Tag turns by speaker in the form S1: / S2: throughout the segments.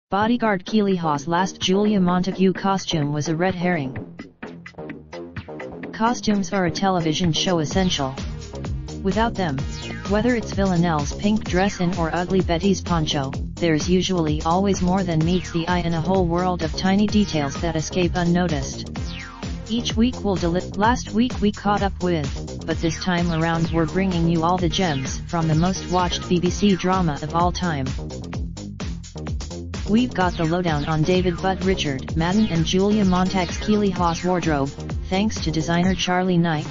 S1: Bodyguard Keeley Hawes' last Julia Montague costume was a red herring. Costumes are a television show essential. Without them, whether it's Villanelle's pink dress in or Ugly Betty's poncho, there's usually always more than meets the eye in a whole world of tiny details that escape unnoticed. Each week we'll last week we caught up with, but this time around we're bringing you all the gems from the most watched BBC drama of all time. We've got the lowdown on David Butt Richard Madden and Julia Montague's Keeley Hawes wardrobe, thanks to designer Charlie Knight.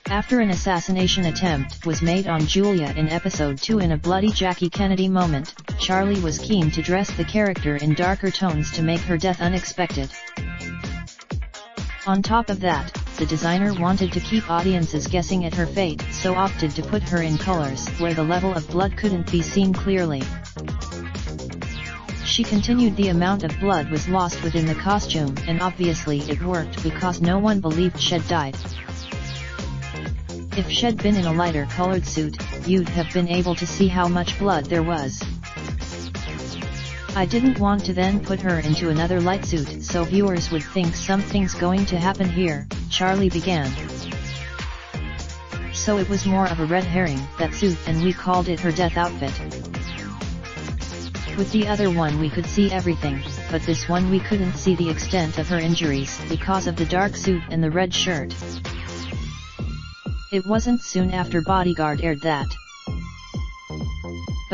S1: After an assassination attempt was made on Julia in episode 2 in a bloody Jackie Kennedy moment, Charlie was keen to dress the character in darker tones to make her death unexpected. On top of that, the designer wanted to keep audiences guessing at her fate, so opted to put her in colors where the level of blood couldn't be seen clearly. She continued the amount of blood was lost within the costume, and obviously it worked because no one believed Shed died. If Shed been in a lighter colored suit, you'd have been able to see how much blood there was. I didn't want to then put her into another light suit so viewers would think something's going to happen here, Charlie began. So it was more of a red herring, that suit, and we called it her death outfit. With the other one we could see everything, but this one we couldn't see the extent of her injuries because of the dark suit and the red shirt. It wasn't soon after Bodyguard aired that.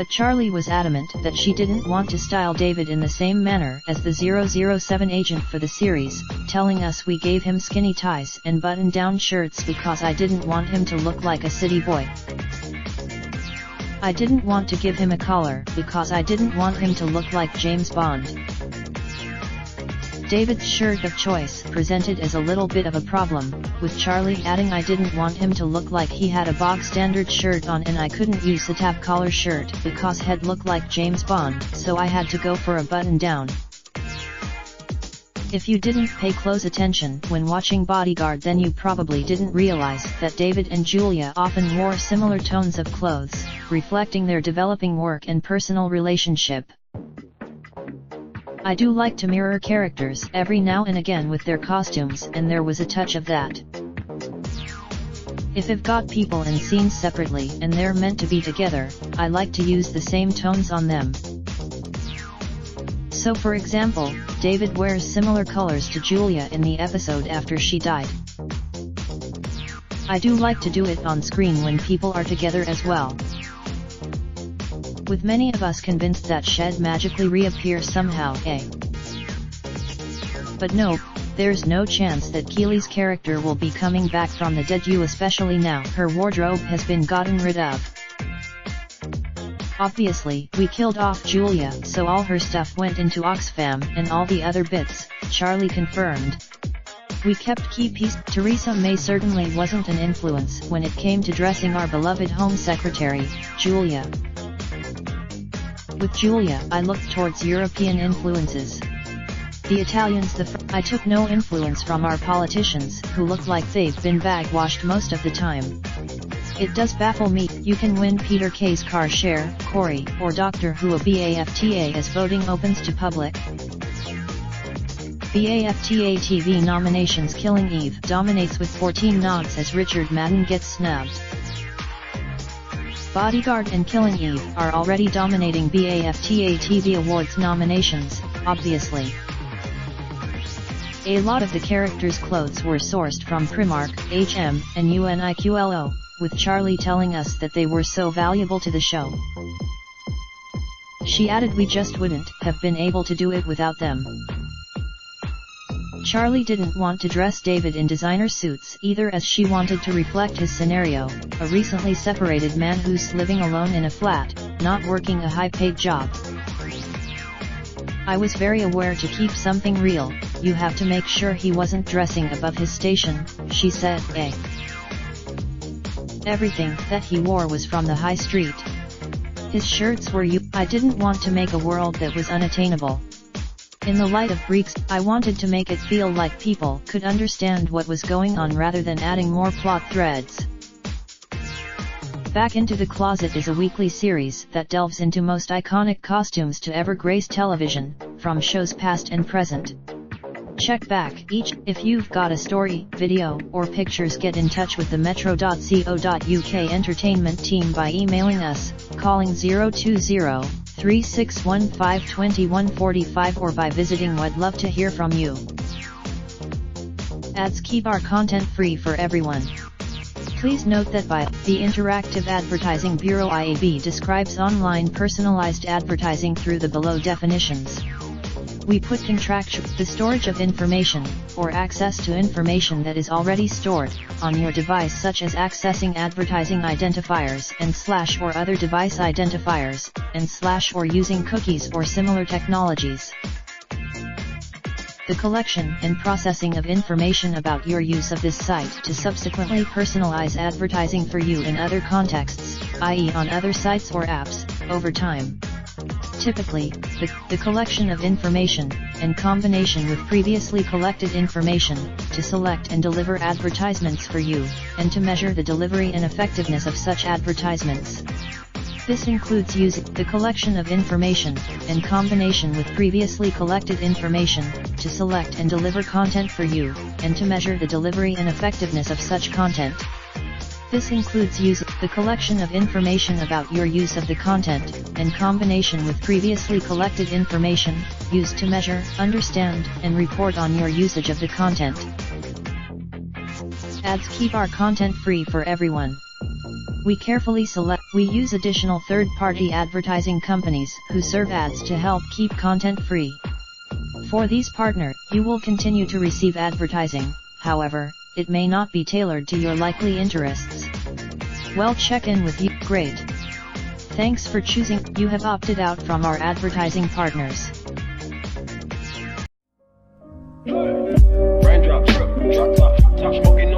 S1: But Charlie was adamant that she didn't want to style David in the same manner as the 007 agent for the series, telling us we gave him skinny ties and button-down shirts because I didn't want him to look like a city boy. I didn't want to give him a collar because I didn't want him to look like James Bond. David's shirt of choice presented as a little bit of a problem, with Charlie adding I didn't want him to look like he had a bog-standard shirt on and I couldn't use a tab collar shirt because he'd look like James Bond, so I had to go for a button-down. If you didn't pay close attention when watching Bodyguard, then you probably didn't realize that David and Julia often wore similar tones of clothes, reflecting their developing work and personal relationship. I do like to mirror characters every now and again with their costumes, and there was a touch of that. If I've got people in scenes separately and they're meant to be together, I like to use the same tones on them. So for example, David wears similar colors to Julia in the episode after she died. I do like to do it on screen when people are together as well. With many of us convinced that Shed magically reappears somehow, But nope, there's no chance that Keeley's character will be coming back from the dead, especially now her wardrobe has been gotten rid of. Obviously, we killed off Julia, so all her stuff went into Oxfam and all the other bits, Charlie confirmed. We kept key piece. Theresa May certainly wasn't an influence when it came to dressing our beloved Home Secretary, Julia. With Julia, I looked towards European influences. The Italians, I took no influence from our politicians, who look like they've been bag-washed most of the time. It does baffle me, you can win Peter Kay's car share, Corey, or Doctor Who a BAFTA as voting opens to public. BAFTA TV nominations. Killing Eve dominates with 14 nods as Richard Madden gets snubbed. Bodyguard and Killing Eve are already dominating BAFTA TV Awards nominations, obviously. A lot of the characters' clothes were sourced from Primark, H&M, and UNIQLO, with Charlie telling us that they were so valuable to the show. She added we just wouldn't have been able to do it without them. Charlie didn't want to dress David in designer suits either, as she wanted to reflect his scenario, a recently separated man who's living alone in a flat, not working a high-paid job. I was very aware to keep something real, you have to make sure he wasn't dressing above his station, she said. Everything that he wore was from the high street. His shirts were I didn't want to make a world that was unattainable. In the light of breaks, I wanted to make it feel like people could understand what was going on rather than adding more plot threads. Back Into the Closet is a weekly series that delves into most iconic costumes to ever grace television, from shows past and present. Check back each. If you've got a story, video, or pictures, get in touch with the metro.co.uk entertainment team by emailing us, calling 020-3615-2145 or by visiting We'd love to hear from you. Ads keep our content free for everyone. Please note that the Interactive Advertising Bureau IAB describes online personalized advertising through the below definitions. We put the storage of information, or access to information that is already stored, on your device, such as accessing advertising identifiers and / or other device identifiers, and / or using cookies or similar technologies. The collection and processing of information about your use of this site to subsequently personalize advertising for you in other contexts, i.e. on other sites or apps, over time. Typically, the collection of information, in combination with previously collected information, to select and deliver advertisements for you, and to measure the delivery and effectiveness of such advertisements. This includes using the collection of information, in combination with previously collected information, to select and deliver content for you, and to measure the delivery and effectiveness of such content. This includes using the collection of information about your use of the content, in combination with previously collected information, used to measure, understand, and report on your usage of the content. Ads keep our content free for everyone. We use additional third-party advertising companies who serve ads to help keep content free. For these partners, you will continue to receive advertising, however, it may not be tailored to your likely interests. Well, check in with you. Great. Thanks for choosing. You have opted out from our advertising partners.
S2: Raindrop, drop top, smoking.